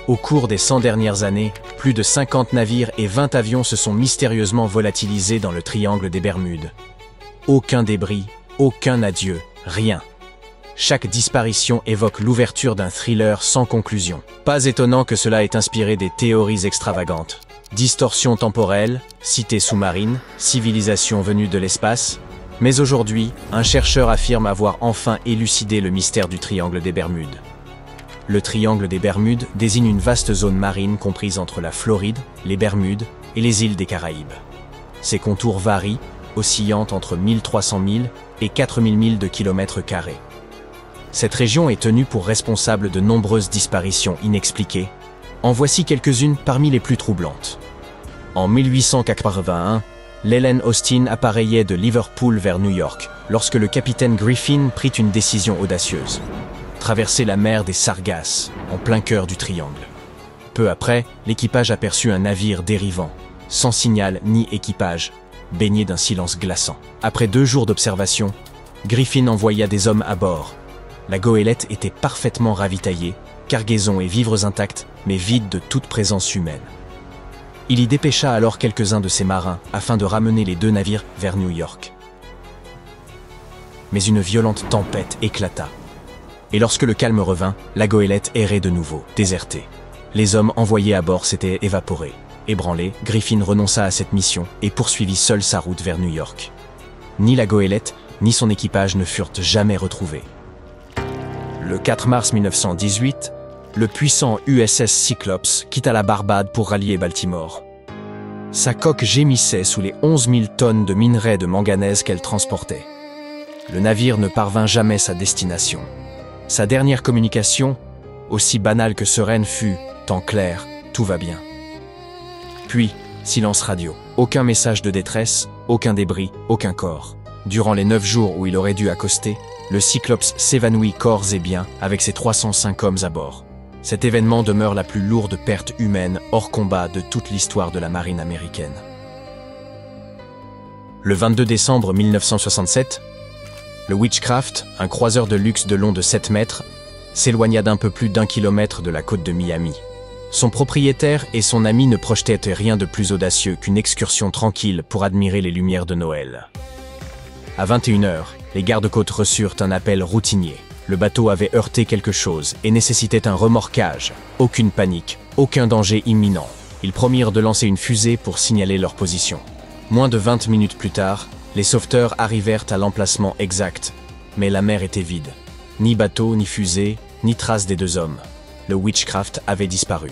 Au cours des 100 dernières années, plus de 50 navires et 20 avions se sont mystérieusement volatilisés dans le triangle des Bermudes. Aucun débris, aucun adieu, rien. Chaque disparition évoque l'ouverture d'un thriller sans conclusion. Pas étonnant que cela ait inspiré des théories extravagantes. Distorsion temporelle, cité sous-marine, civilisation venue de l'espace. Mais aujourd'hui, un chercheur affirme avoir enfin élucidé le mystère du triangle des Bermudes. Le triangle des Bermudes désigne une vaste zone marine comprise entre la Floride, les Bermudes et les îles des Caraïbes. Ses contours varient, oscillant entre 1300 milles et 4000 milles de kilomètres carrés. Cette région est tenue pour responsable de nombreuses disparitions inexpliquées. En voici quelques-unes parmi les plus troublantes. En 1881, l'Helen Austin appareillait de Liverpool vers New York lorsque le capitaine Griffin prit une décision audacieuse. Traverser la mer des Sargasses, en plein cœur du triangle. Peu après, l'équipage aperçut un navire dérivant, sans signal ni équipage, baigné d'un silence glaçant. Après 2 jours d'observation, Griffin envoya des hommes à bord. La goélette était parfaitement ravitaillée, cargaison et vivres intacts, mais vide de toute présence humaine. Il y dépêcha alors quelques-uns de ses marins afin de ramener les 2 navires vers New York. Mais une violente tempête éclata. Et lorsque le calme revint, la goélette errait de nouveau, désertée. Les hommes envoyés à bord s'étaient évaporés. Ébranlé, Griffin renonça à cette mission et poursuivit seul sa route vers New York. Ni la goélette, ni son équipage ne furent jamais retrouvés. Le 4 mars 1918, le puissant USS Cyclops quitta la Barbade pour rallier Baltimore. Sa coque gémissait sous les 11 000 tonnes de minerais de manganèse qu'elle transportait. Le navire ne parvint jamais sa destination. Sa dernière communication, aussi banale que sereine, fut « Temps clair, tout va bien ». Puis, silence radio. Aucun message de détresse, aucun débris, aucun corps. Durant les 9 jours où il aurait dû accoster, le Cyclops s'évanouit corps et biens avec ses 305 hommes à bord. Cet événement demeure la plus lourde perte humaine hors combat de toute l'histoire de la marine américaine. Le 22 décembre 1967, le Witchcraft, un croiseur de luxe de long de 7 mètres, s'éloigna d'un peu plus d'1 kilomètre de la côte de Miami. Son propriétaire et son ami ne projetaient rien de plus audacieux qu'une excursion tranquille pour admirer les lumières de Noël. À 21h, les gardes-côtes reçurent un appel routinier. Le bateau avait heurté quelque chose et nécessitait un remorquage. Aucune panique, aucun danger imminent. Ils promirent de lancer une fusée pour signaler leur position. Moins de 20 minutes plus tard, les sauveteurs arrivèrent à l'emplacement exact. Mais la mer était vide. Ni bateau, ni fusée, ni trace des 2 hommes. Le Witchcraft avait disparu.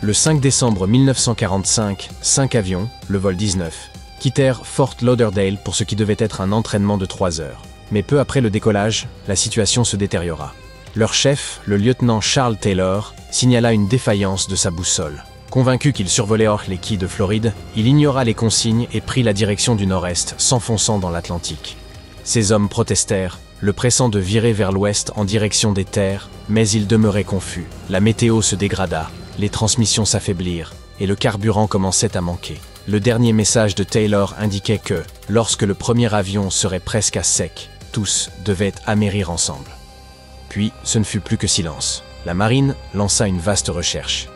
Le 5 décembre 1945, 5 avions, le vol 19, quittèrent Fort Lauderdale pour ce qui devait être un entraînement de 3 heures. Mais peu après le décollage, la situation se détériora. Leur chef, le lieutenant Charles Taylor, signala une défaillance de sa boussole. Convaincu qu'il survolait les quais de Floride, il ignora les consignes et prit la direction du nord-est, s'enfonçant dans l'Atlantique. Ses hommes protestèrent, le pressant de virer vers l'ouest en direction des terres, mais il demeurait confus. La météo se dégrada, les transmissions s'affaiblirent, et le carburant commençait à manquer. Le dernier message de Taylor indiquait que, lorsque le premier avion serait presque à sec, tous devaient amérir ensemble. Puis, ce ne fut plus que silence. La marine lança une vaste recherche.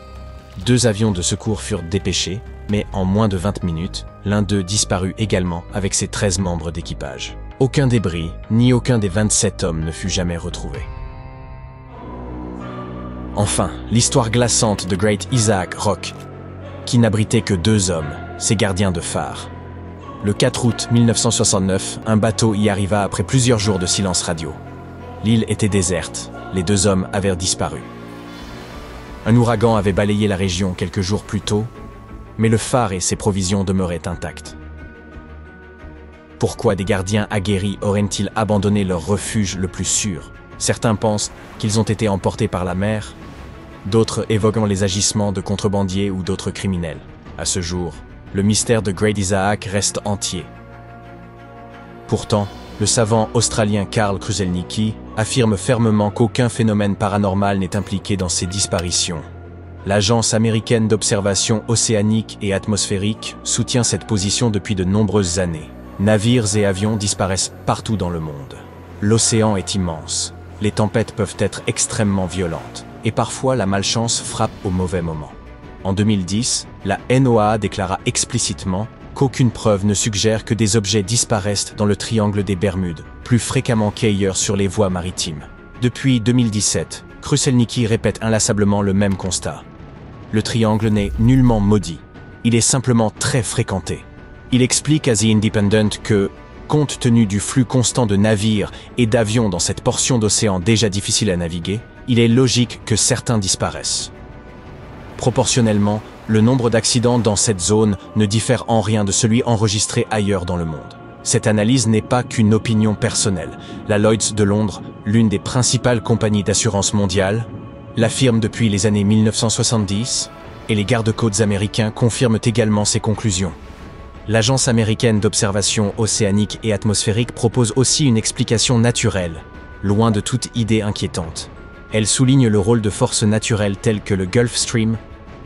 2 avions de secours furent dépêchés, mais en moins de 20 minutes, l'un d'eux disparut également avec ses 13 membres d'équipage. Aucun débris, ni aucun des 27 hommes ne fut jamais retrouvé. Enfin, l'histoire glaçante de Great Isaac Rock, qui n'abritait que 2 hommes, ses gardiens de phare. Le 4 août 1969, un bateau y arriva après plusieurs jours de silence radio. L'île était déserte, les 2 hommes avaient disparu. Un ouragan avait balayé la région quelques jours plus tôt, mais le phare et ses provisions demeuraient intacts. Pourquoi des gardiens aguerris auraient-ils abandonné leur refuge le plus sûr? Certains pensent qu'ils ont été emportés par la mer, d'autres évoquant les agissements de contrebandiers ou d'autres criminels. À ce jour, le mystère de Great Isaac reste entier. Pourtant, le savant australien Karl Kruszelnicki affirme fermement qu'aucun phénomène paranormal n'est impliqué dans ces disparitions. L'Agence américaine d'observation océanique et atmosphérique soutient cette position depuis de nombreuses années. Navires et avions disparaissent partout dans le monde. L'océan est immense. Les tempêtes peuvent être extrêmement violentes. et parfois la malchance frappe au mauvais moment. En 2010, la NOAA déclara explicitement qu'aucune preuve ne suggère que des objets disparaissent dans le triangle des Bermudes, plus fréquemment qu'ailleurs sur les voies maritimes. Depuis 2017, Kruszelnicki répète inlassablement le même constat. Le triangle n'est nullement maudit, il est simplement très fréquenté. Il explique à The Independent que, compte tenu du flux constant de navires et d'avions dans cette portion d'océan déjà difficile à naviguer, il est logique que certains disparaissent. Proportionnellement, le nombre d'accidents dans cette zone ne diffère en rien de celui enregistré ailleurs dans le monde. Cette analyse n'est pas qu'une opinion personnelle. La Lloyd's de Londres, l'une des principales compagnies d'assurance mondiale, l'affirme depuis les années 1970, et les gardes-côtes américains confirment également ces conclusions. L'Agence américaine d'observation océanique et atmosphérique propose aussi une explication naturelle, loin de toute idée inquiétante. Elle souligne le rôle de forces naturelles telles que le Gulf Stream,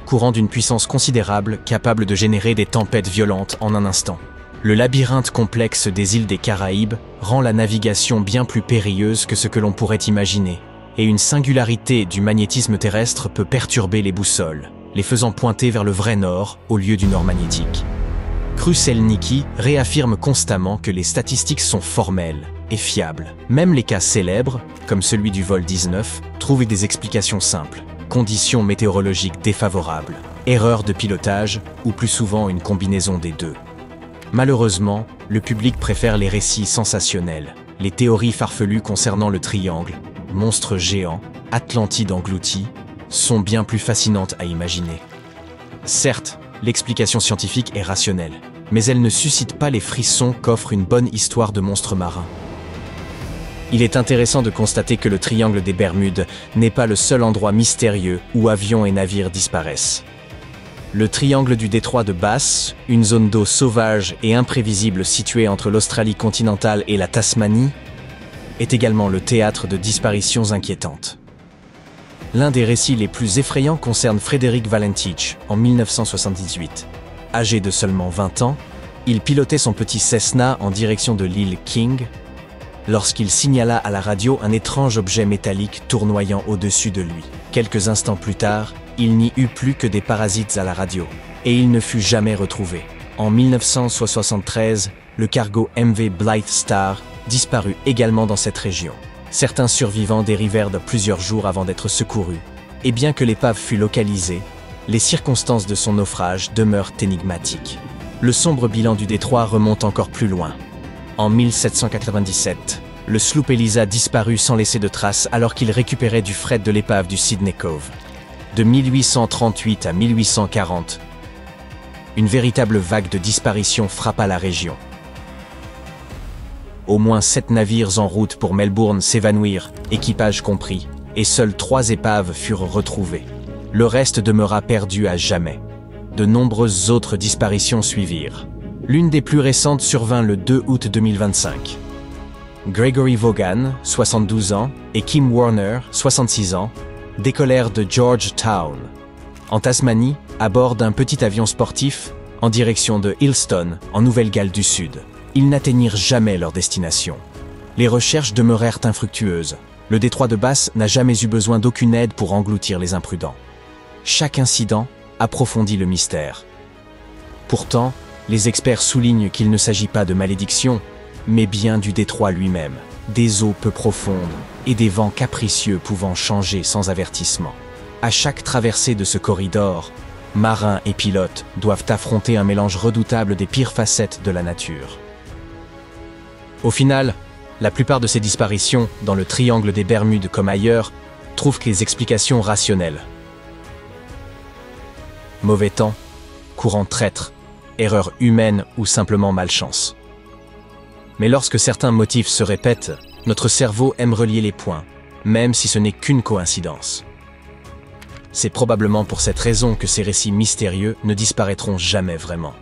courant d'une puissance considérable capable de générer des tempêtes violentes en un instant. Le labyrinthe complexe des îles des Caraïbes rend la navigation bien plus périlleuse que ce que l'on pourrait imaginer, et une singularité du magnétisme terrestre peut perturber les boussoles, les faisant pointer vers le vrai nord au lieu du nord magnétique. Kruszelnicki réaffirme constamment que les statistiques sont formelles et fiables. Même les cas célèbres, comme celui du vol 19, trouvent des explications simples. Conditions météorologiques défavorables, erreur de pilotage ou plus souvent une combinaison des deux. Malheureusement, le public préfère les récits sensationnels, les théories farfelues concernant le triangle, monstres géants, Atlantide engloutie, sont bien plus fascinantes à imaginer. Certes, l'explication scientifique est rationnelle, mais elle ne suscite pas les frissons qu'offre une bonne histoire de monstres marins. Il est intéressant de constater que le triangle des Bermudes n'est pas le seul endroit mystérieux où avions et navires disparaissent. Le triangle du détroit de Bass, une zone d'eau sauvage et imprévisible située entre l'Australie continentale et la Tasmanie, est également le théâtre de disparitions inquiétantes. L'un des récits les plus effrayants concerne Frederick Valentich en 1978. Âgé de seulement 20 ans, il pilotait son petit Cessna en direction de l'île King, lorsqu'il signala à la radio un étrange objet métallique tournoyant au-dessus de lui. Quelques instants plus tard, il n'y eut plus que des parasites à la radio, et il ne fut jamais retrouvé. En 1973, le cargo MV Blythe Star disparut également dans cette région. Certains survivants dérivèrent de plusieurs jours avant d'être secourus, et bien que l'épave fût localisée, les circonstances de son naufrage demeurent énigmatiques. Le sombre bilan du détroit remonte encore plus loin. En 1797, le sloop Eliza disparut sans laisser de traces alors qu'il récupérait du fret de l'épave du Sydney Cove. De 1838 à 1840, une véritable vague de disparitions frappa la région. Au moins 7 navires en route pour Melbourne s'évanouirent, équipage compris, et seules 3 épaves furent retrouvées. Le reste demeura perdu à jamais. De nombreuses autres disparitions suivirent. L'une des plus récentes survint le 2 août 2025. Gregory Vaughan, 72 ans, et Kim Warner, 66 ans, décollèrent de Georgetown, en Tasmanie, à bord d'un petit avion sportif, en direction de Hillston, en Nouvelle-Galles du Sud. Ils n'atteignirent jamais leur destination. Les recherches demeurèrent infructueuses. Le détroit de Bass n'a jamais eu besoin d'aucune aide pour engloutir les imprudents. Chaque incident approfondit le mystère. Pourtant, les experts soulignent qu'il ne s'agit pas de malédiction, mais bien du détroit lui-même, des eaux peu profondes et des vents capricieux pouvant changer sans avertissement. À chaque traversée de ce corridor, marins et pilotes doivent affronter un mélange redoutable des pires facettes de la nature. Au final, la plupart de ces disparitions, dans le triangle des Bermudes comme ailleurs, trouvent des explications rationnelles. Mauvais temps, courant traître, erreur humaine ou simplement malchance. Mais lorsque certains motifs se répètent, notre cerveau aime relier les points, même si ce n'est qu'une coïncidence. C'est probablement pour cette raison que ces récits mystérieux ne disparaîtront jamais vraiment.